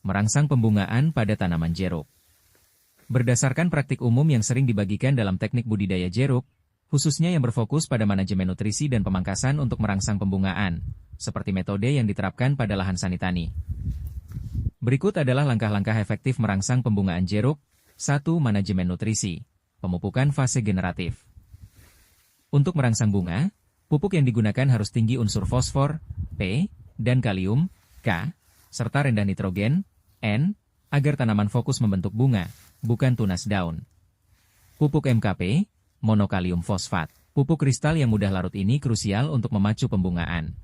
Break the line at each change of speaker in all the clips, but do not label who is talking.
Merangsang pembungaan pada tanaman jeruk. Berdasarkan praktik umum yang sering dibagikan dalam teknik budidaya jeruk, khususnya yang berfokus pada manajemen nutrisi dan pemangkasan untuk merangsang pembungaan, seperti metode yang diterapkan pada lahan sanitani. Berikut adalah langkah-langkah efektif merangsang pembungaan jeruk. 1. Manajemen nutrisi. Pemupukan fase generatif. Untuk merangsang bunga, pupuk yang digunakan harus tinggi unsur fosfor, P, dan kalium, K, serta rendah nitrogen, N, agar tanaman fokus membentuk bunga, bukan tunas daun. Pupuk MKP, monokalium fosfat. Pupuk kristal yang mudah larut ini krusial untuk memacu pembungaan.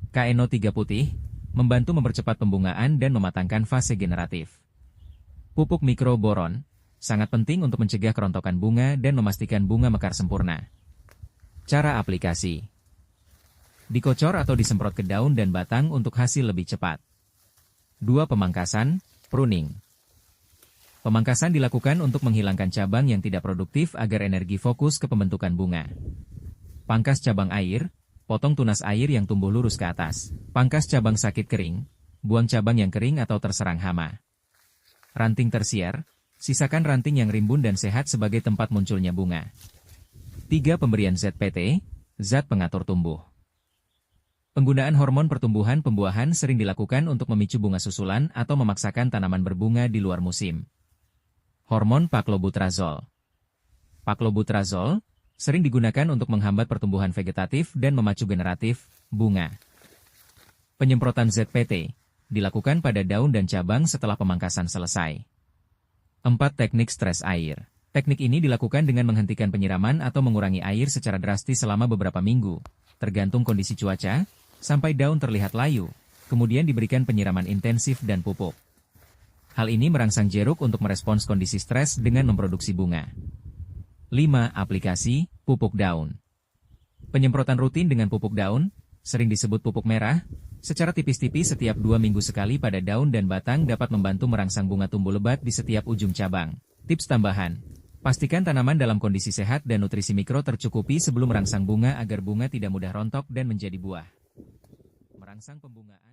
KNO3 putih, membantu mempercepat pembungaan dan mematangkan fase generatif. Pupuk mikroboron, sangat penting untuk mencegah kerontokan bunga dan memastikan bunga mekar sempurna. Cara aplikasi. Dikocor atau disemprot ke daun dan batang untuk hasil lebih cepat. 2. Pemangkasan, pruning. Pemangkasan dilakukan untuk menghilangkan cabang yang tidak produktif agar energi fokus ke pembentukan bunga. Pangkas cabang air, potong tunas air yang tumbuh lurus ke atas. Pangkas cabang sakit kering, buang cabang yang kering atau terserang hama. Ranting tersier, sisakan ranting yang rimbun dan sehat sebagai tempat munculnya bunga. 3. Pemberian ZPT, zat pengatur tumbuh. Penggunaan hormon pertumbuhan pembuahan sering dilakukan untuk memicu bunga susulan atau memaksakan tanaman berbunga di luar musim. Hormon paklobutrazol. Paklobutrazol sering digunakan untuk menghambat pertumbuhan vegetatif dan memacu generatif bunga. Penyemprotan ZPT dilakukan pada daun dan cabang setelah pemangkasan selesai. 4. Teknik stres air. Teknik ini dilakukan dengan menghentikan penyiraman atau mengurangi air secara drastis selama beberapa minggu, tergantung kondisi cuaca, sampai daun terlihat layu, kemudian diberikan penyiraman intensif dan pupuk. Hal ini merangsang jeruk untuk merespons kondisi stres dengan memproduksi bunga. 5. Aplikasi, pupuk daun. Penyemprotan rutin dengan pupuk daun, sering disebut pupuk merah, secara tipis-tipis setiap 2 minggu sekali pada daun dan batang dapat membantu merangsang bunga tumbuh lebat di setiap ujung cabang. Tips tambahan. Pastikan tanaman dalam kondisi sehat dan nutrisi mikro tercukupi sebelum merangsang bunga agar bunga tidak mudah rontok dan menjadi buah. Merangsang pembungaan